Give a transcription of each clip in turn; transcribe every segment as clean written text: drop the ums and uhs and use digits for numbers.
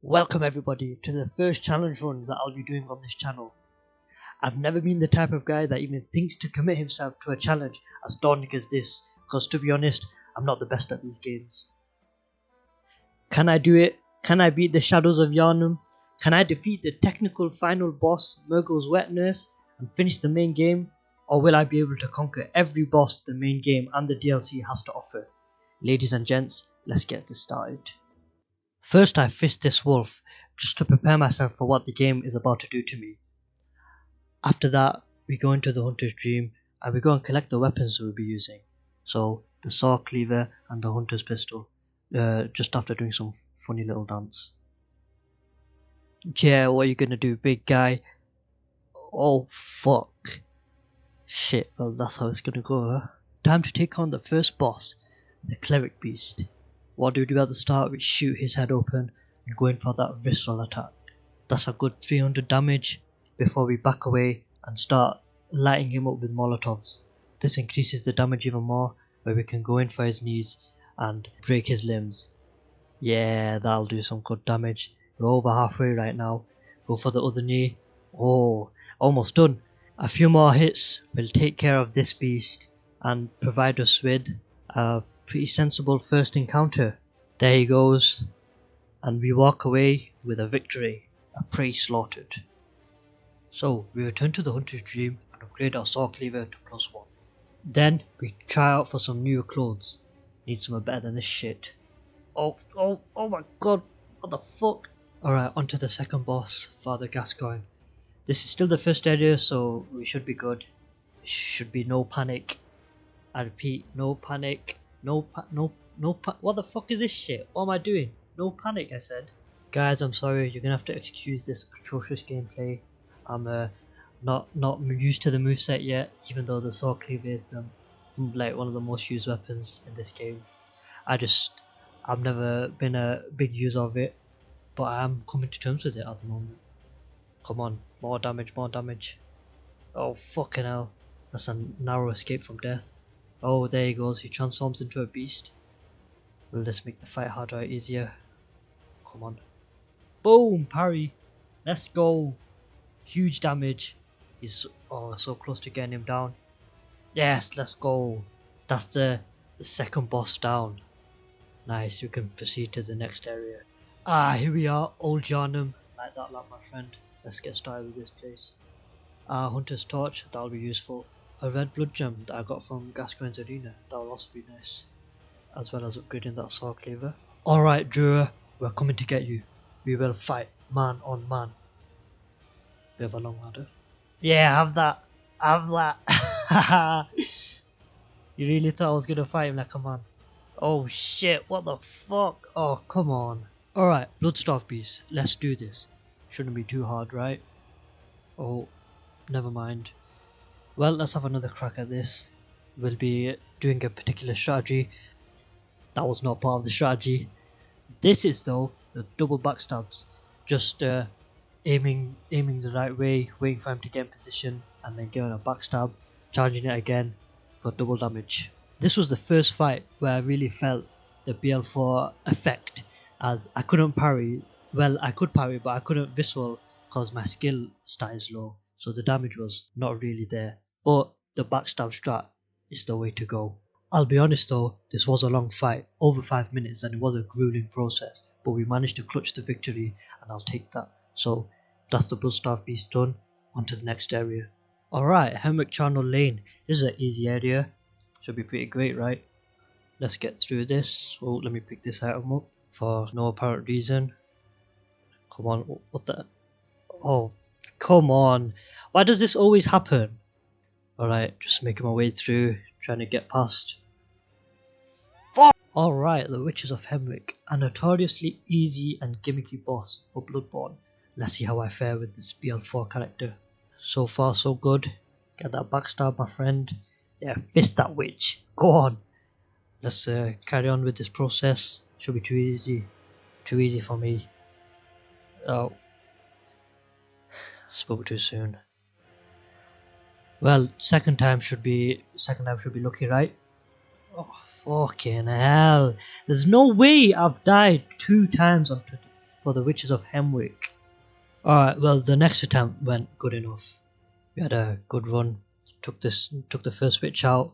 Welcome everybody to the first challenge run that I'll be doing on this channel. I've never been the type of guy that even thinks to commit himself to a challenge as daunting as this, because to be honest, I'm not the best at these games. Can I do it? Can I beat the Shadows of Yharnam? Can I defeat the technical final boss, Murgle's wet nurse, and finish the main game? Or will I be able to conquer every boss the main game and the DLC has to offer? Ladies and gents, let's get this started. First I fist this wolf, just to prepare myself for what the game is about to do to me. After that, we go into the Hunter's Dream, and we go and collect the weapons we'll be using. So, the saw cleaver and the Hunter's pistol, just after doing some funny little dance. Yeah, what are you gonna do, big guy? Oh fuck. Shit, well that's how it's gonna go, huh? Time to take on the first boss, the Cleric Beast. What do we do at the start? We shoot his head open and go in for that visceral attack. That's a good 300 damage before we back away and start lighting him up with molotovs. This increases the damage even more, where we can go in for his knees and break his limbs. Yeah, that'll do some good damage. We're over halfway right now. Go for the other knee. Oh, almost done. A few more hits will take care of this beast and provide us with a pretty sensible first encounter. There he goes, and we walk away with a victory, a prey slaughtered. So we return to the Hunter's Dream and upgrade our saw cleaver to +1. Then we try out for some newer clothes. Need something better than this shit. Oh my god, what the fuck? Alright, on to the second boss, Father Gascoigne. This is still the first area, so we should be good. Should be no panic. I repeat, no panic. What the fuck is this shit? What am I doing? No panic, I said. Guys, I'm sorry, you're gonna have to excuse this atrocious gameplay. I'm not used to the moveset yet, even though the saw cleaver is like one of the most used weapons in this game. I've never been a big user of it, but I am coming to terms with it at the moment. Come on, more damage. Oh fucking hell, that's a narrow escape from death. Oh, there he goes, he transforms into a beast. Will this make the fight harder or easier? Come on. Boom, parry. Let's go. Huge damage. He's so close to getting him down. Yes, let's go. That's the second boss down. Nice, we can proceed to the next area. Here we are, Old Yharnam. Like that, my friend. Let's get started with this place. Hunter's Torch, that'll be useful. A red blood gem that I got from Gascoigne's Arena, that will also be nice. As well as upgrading that saw cleaver. Alright, Drua, we're coming to get you. We will fight man on man. Bit of a long ladder. Yeah, have that. You really thought I was gonna fight him like a man? Oh shit, what the fuck? Oh, come on. Alright, Bloodstarved Beast, let's do this. Shouldn't be too hard, right? Oh, never mind. Well, let's have another crack at this. We'll be doing a particular strategy. That was not part of the strategy. This is though the double backstabs. Just aiming the right way, waiting for him to get in position, and then giving a backstab, charging it again for double damage. This was the first fight where I really felt the BL4 effect, as I couldn't parry. Well, I could parry, but I couldn't visceral because my skill stat is low, so the damage was not really there. But the backstab strat is the way to go. I'll be honest though, this was a long fight, over 5 minutes, and it was a grueling process, but we managed to clutch the victory, and I'll take that. So that's the Bloodstarved Beast done. On to the next area. Alright, Hemwick Charnel Lane. This is an easy area. Should be pretty great, right? Let's get through this. Oh, let me pick this item up for no apparent reason. Come on, what the? Oh, come on. Why does this always happen? Alright, just making my way through, trying to get past. Fuck! Alright, the Witches of Hemwick, a notoriously easy and gimmicky boss for Bloodborne. Let's see how I fare with this BL4 character. So far so good. Get that backstab, my friend. Yeah, fist that witch. Go on. Let's carry on with this process. Should be too easy. Too easy for me. Oh. Spoke too soon. Well, second time should be lucky, right? Oh fucking hell! There's no way I've died 2 times on for the Witches of Hemwick. Alright, well the next attempt went good enough. We had a good run, took the first witch out,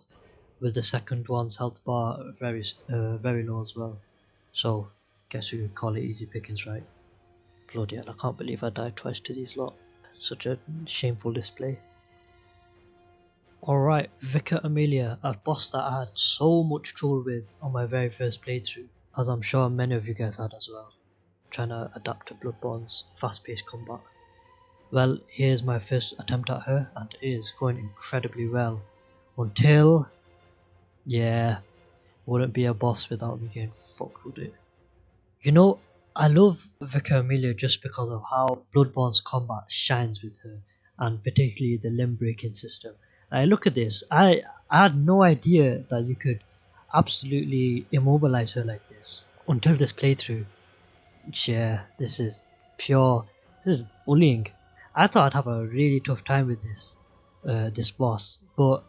with the second one's health bar very low as well. So guess we could call it easy pickings, right? Bloody hell, I can't believe I died twice to these lot. Such a shameful display. Alright, Vicar Amelia, a boss that I had so much trouble with on my very first playthrough, as I'm sure many of you guys had as well, trying to adapt to Bloodborne's fast-paced combat. Well, here's my first attempt at her, and it is going incredibly well. Until... yeah, wouldn't be a boss without me getting fucked, would it? You know, I love Vicar Amelia just because of how Bloodborne's combat shines with her, and particularly the limb breaking system. Look at this, I had no idea that you could absolutely immobilize her like this until this playthrough. Yeah, this is bullying. I thought I'd have a really tough time with this boss, but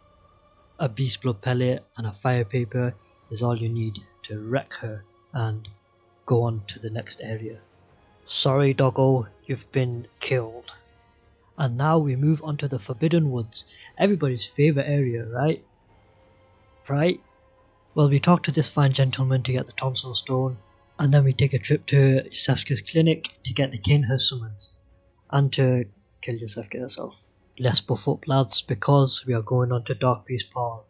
a beast blood pellet and a fire paper is all you need to wreck her and go on to the next area. Sorry doggo, you've been killed. And now we move on to the Forbidden Woods, everybody's favourite area, right? Right? Well, we talk to this fine gentleman to get the tonsil stone, and then we take a trip to Yusefka's clinic to get the Kanehurst summons, and to kill Yusefka herself. Let's buff up lads, because we are going on to Dark Beast Paul.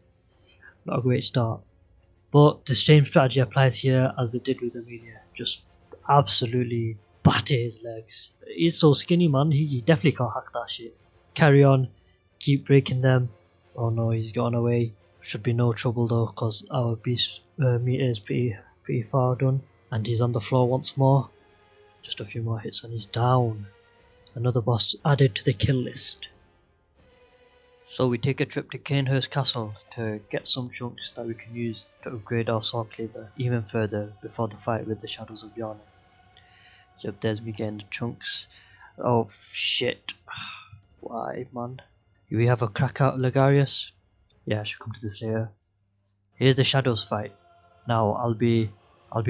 Not a great start. But the same strategy applies here as it did with Amelia. Just absolutely batter his legs. He's so skinny, man, he definitely can't hack that shit. Carry on, keep breaking them. Oh no, he's gone away. Should be no trouble though, because our beast meter is pretty far done. And he's on the floor once more. Just a few more hits and he's down. Another boss added to the kill list. So we take a trip to Kanehurst Castle to get some chunks that we can use to upgrade our sword cleaver even further before the fight with the Shadows of Yarn. Yep, there's me getting the chunks. Oh shit. Why, man? We have a crack out Lagarius. Yeah, I should come to this later. Here's the Shadows fight. Now, I'll be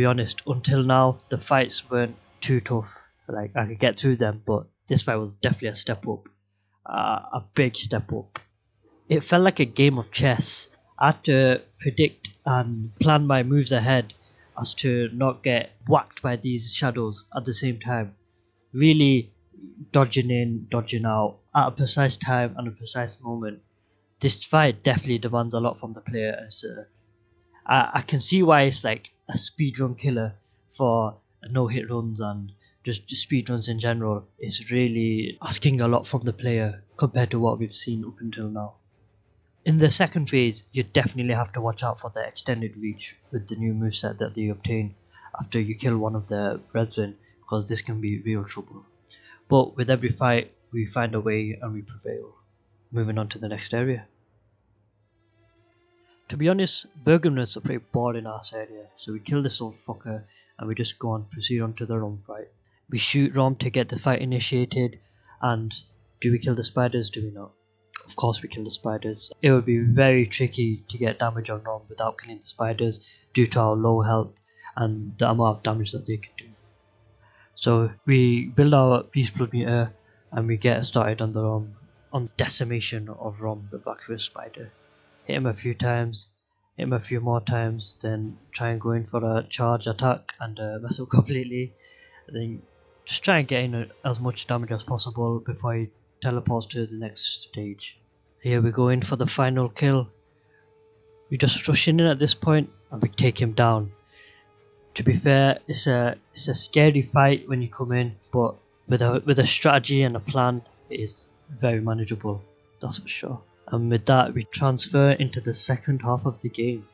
honest, until now, the fights weren't too tough. Like, I could get through them, but this fight was definitely a step up. A big step up. It felt like a game of chess. I had to predict and plan my moves ahead as to not get whacked by these shadows at the same time. Really dodging in, dodging out at a precise time and a precise moment. This fight definitely demands a lot from the player. I can see why it's like a speedrun killer for no-hit runs and just speedruns in general. It's really asking a lot from the player compared to what we've seen up until now. In the second phase, you definitely have to watch out for the extended reach with the new moveset that they obtain after you kill one of the brethren, because this can be real trouble. But with every fight, we find a way and we prevail. Moving on to the next area. To be honest, Bergamners are pretty boring ass area, so we kill this old fucker and we just proceed on to the Rom fight. We shoot Rom to get the fight initiated, and do we kill the spiders, do we not? Of course we kill the spiders. It would be very tricky to get damage on Rom without killing the spiders due to our low health and the amount of damage that they can do. So we build our Beast Blood meter and we get started on the Rom, on decimation of Rom, the vacuous spider. Hit him a few times, hit him a few more times, then try and go in for a charge attack and mess up completely. And then just try and get in as much damage as possible before he teleports to the next stage. Here we go in for the final kill. We just rush in at this point and we take him down. To be fair, it's a scary fight when you come in, but with a strategy and a plan, it is very manageable, that's for sure. And with that, we transfer into the second half of the game.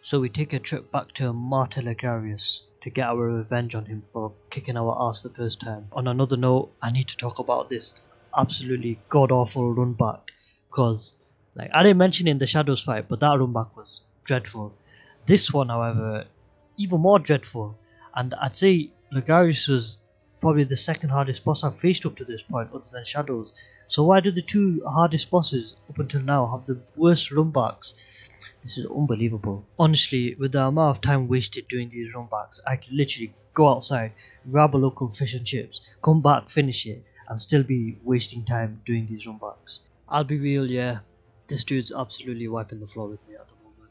So we take a trip back to Martyr Lagarius to get our revenge on him for kicking our ass the first time. On another note, I need to talk about this absolutely god awful run back, because like I didn't mention in the Shadows fight, but that run back was dreadful. This one, however, even more dreadful, and I'd say Lagarius was probably the second hardest boss I've faced up to this point other than Shadows. So why do the two hardest bosses up until now have the worst runbacks? This is unbelievable. Honestly, with the amount of time wasted doing these runbacks, I could literally go outside, grab a local fish and chips, come back, finish it, and still be wasting time doing these runbacks. I'll be real, yeah, this dude's absolutely wiping the floor with me at the moment.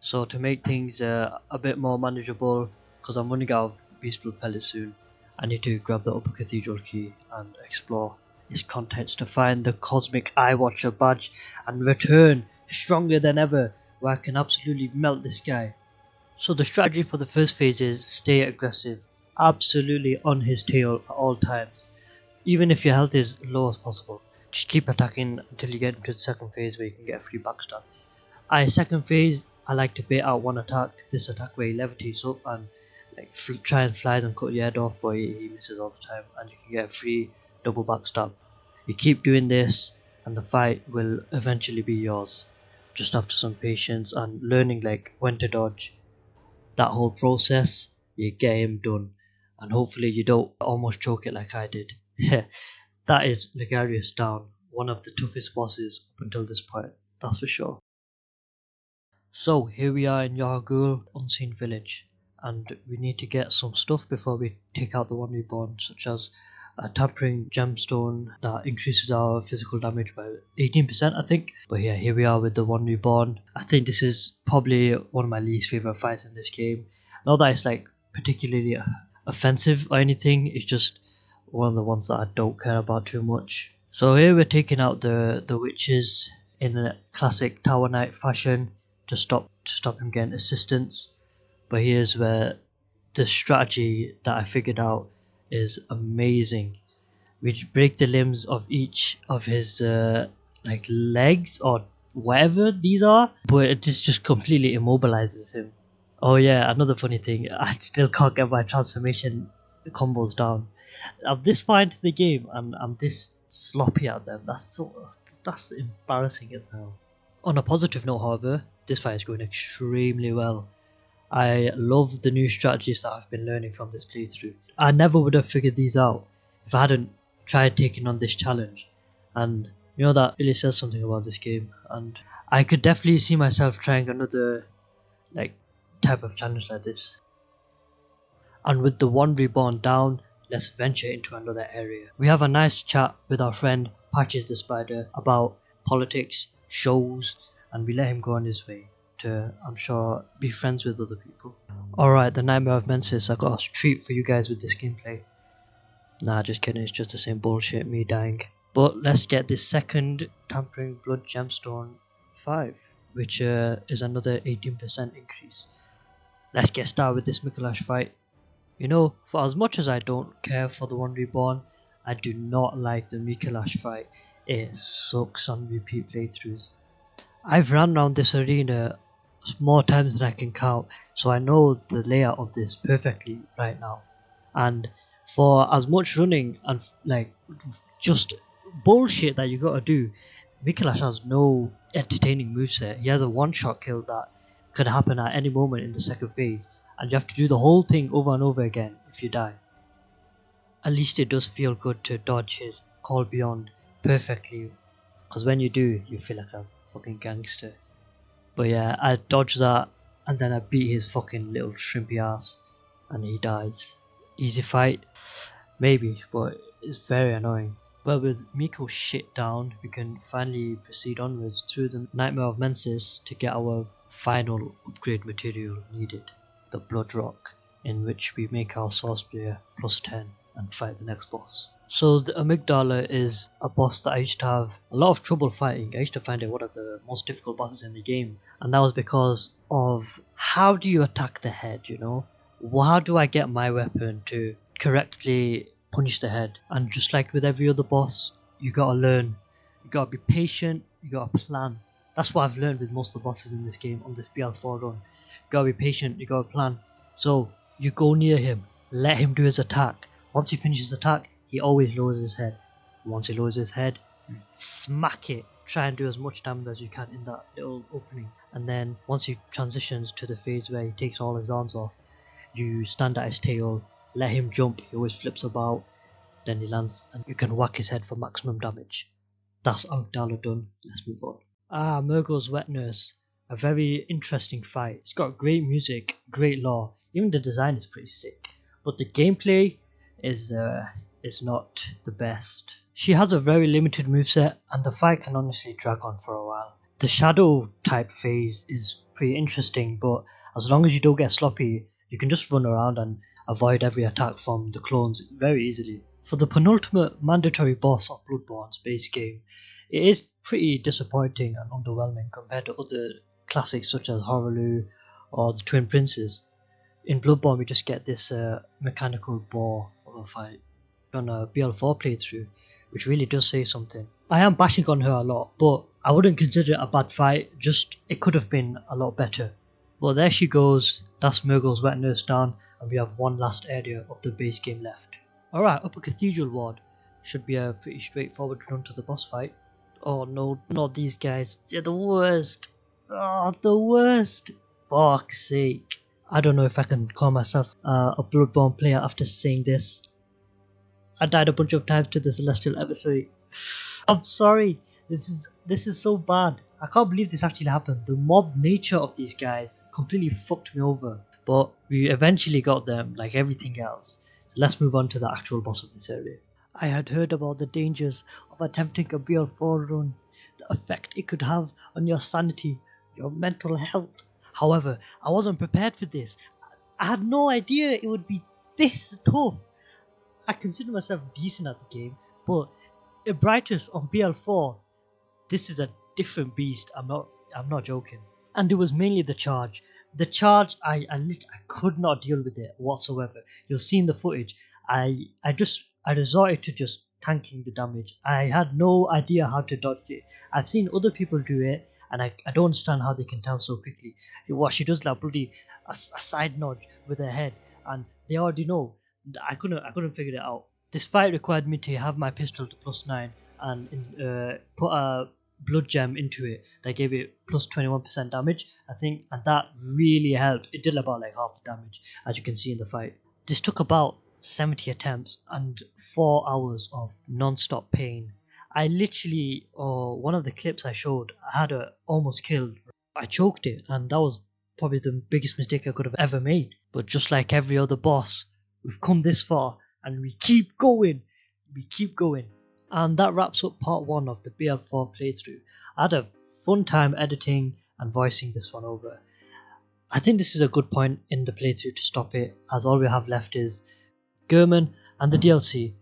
So to make things a bit more manageable, because I'm running out of beast blood pellets soon, I need to grab the upper cathedral key and explore its contents to find the cosmic eye watcher badge and return stronger than ever, where I can absolutely melt this guy. So the strategy for the first phase is stay aggressive, absolutely on his tail at all times, even if your health is low as possible. Just keep attacking until you get into the second phase where you can get a free backstab. Second phase, I like to bait out one attack, this attack where he levitates up and like try and flies and cut your head off, but he misses all the time, and you can get a free double backstab. You keep doing this and the fight will eventually be yours, just after some patience and learning like when to dodge. That whole process, you get him done, and hopefully you don't almost choke it like I did. That is Ligarius down, one of the toughest bosses up until this point, that's for sure. So here we are in Yargul Unseen Village, and we need to get some stuff before we take out the one reborn, such as a tampering gemstone that increases our physical damage by 18%, I think. But yeah, here we are with the one reborn. I think this is probably one of my least favorite fights in this game. Not that it's like particularly offensive or anything, it's just one of the ones that I don't care about too much. So here we're taking out the witches in a classic Tower Knight fashion to stop him getting assistance. But here's where the strategy that I figured out is amazing. We break the limbs of each of his like legs or whatever these are, but it just completely immobilizes him. Oh yeah, another funny thing, I still can't get my transformation combos down. I'm this far into the game and I'm this sloppy at them. That's embarrassing as hell. On a positive note, however, this fight is going extremely well. I love the new strategies that I've been learning from this playthrough. I never would have figured these out if I hadn't tried taking on this challenge. And you know, that really says something about this game, and I could definitely see myself trying another like type of challenge like this. And with the one reborn down, let's venture into another area. We have a nice chat with our friend Patches the Spider about politics, shows, and we let him go on his way to, I'm sure, be friends with other people. Alright, the Nightmare of Mensis, I got a treat for you guys with this gameplay. Nah, just kidding, it's just the same bullshit, me dying. But let's get this second Tampering Blood Gemstone 5, which is another 18% increase. Let's get started with this Mikolash fight. You know, for as much as I don't care for the one reborn, I do not like the Mikolash fight. It sucks on repeat playthroughs. I've run around this arena more times than I can count, so I know the layout of this perfectly right now. And for as much running and like just bullshit that you gotta do, Mikolash has no entertaining moveset. He has a one-shot kill that could happen at any moment in the second phase, and you have to do the whole thing over and over again if you die. At least it does feel good to dodge his Call Beyond perfectly, because when you do, you feel like a fucking gangster. But yeah, I dodged that, and then I beat his fucking little shrimpy ass, and he dies. Easy fight? Maybe, but it's very annoying. Well, with Miko's shit down, we can finally proceed onwards through the Nightmare of Mensis to get our final upgrade material needed, the Blood Rock, in which we make our Sword Spear plus 10 and fight the next boss. So the Amygdala is a boss that I used to have a lot of trouble fighting. I used to find it one of the most difficult bosses in the game, and that was because of how do you attack the head, you know? How do I get my weapon to correctly punish the head? And just like with every other boss, you gotta learn. You gotta be patient, you gotta plan. That's what I've learned with most of the bosses in this game on this BL4 run. You gotta be patient, you gotta plan. So you go near him, let him do his attack. Once he finishes his attack, he always lowers his head. Once he lowers his head, smack it. Try and do as much damage as you can in that little opening. And then once he transitions to the phase where he takes all his arms off, you stand at his tail, let him jump, he always flips about, then he lands and you can whack his head for maximum damage. That's Amygdala done, let's move on. Murgo's Wet Nurse. A very interesting fight. It's got great music, great lore, even the design is pretty sick. but the gameplay is not the best. She has a very limited moveset, and the fight can honestly drag on for a while. The shadow type phase is pretty interesting, but as long as you don't get sloppy, you can just run around and avoid every attack from the clones very easily. For the penultimate mandatory boss of Bloodborne's base game, it is pretty disappointing and underwhelming compared to other classics such as Horaloo or the Twin Princes. In Bloodborne we just get this mechanical bore of a fight on a BL4 playthrough, which really does say something. I am bashing on her a lot, but I wouldn't consider it a bad fight, just it could have been a lot better. But there she goes, that's Murgle's wet nurse down, and we have one last area of the base game left. Alright, Upper Cathedral Ward should be a pretty straightforward run to the boss fight. Oh no, not these guys, they're the worst. Oh, the worst. Fuck's sake. I don't know if I can call myself a Bloodborne player after saying this. I died a bunch of times to the Celestial Emissary. I'm sorry, this is so bad. I can't believe this actually happened. The mob nature of these guys completely fucked me over. But we eventually got them, like everything else. So let's move on to the actual boss of this area. I had heard about the dangers of attempting a BL4 run, the effect it could have on your sanity, your mental health. However, I wasn't prepared for this. I had no idea it would be this tough. I consider myself decent at the game, but Ebrightus on BL4, this is a different beast. I'm not joking. And it was mainly the charge. The charge, I could not deal with it whatsoever. You'll see in the footage. I resorted to just tanking the damage. I had no idea how to dodge it. I've seen other people do it, and I don't understand how they can tell so quickly. What she does, like bloody a side nudge with her head, and they already know. I couldn't figure it out. This fight required me to have my pistol to +9 and put a blood gem into it that gave it plus 21% damage, I think, and that really helped. It did about like half the damage, as you can see in the fight. This took about 70 attempts and 4 hours of non-stop pain. I literally, one of the clips I showed, I had her almost killed. I choked it, and that was probably the biggest mistake I could have ever made. But just like every other boss, we've come this far, and we keep going. We keep going. And that wraps up part 1 of the BL4 playthrough. I had a fun time editing and voicing this one over. I think this is a good point in the playthrough to stop it, as all we have left is German and the DLC.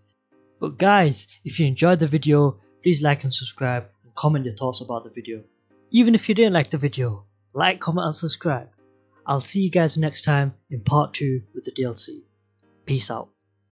But guys, if you enjoyed the video, please like and subscribe and comment your thoughts about the video. Even if you didn't like the video, like, comment and subscribe. I'll see you guys next time in part 2 with the DLC. Peace out.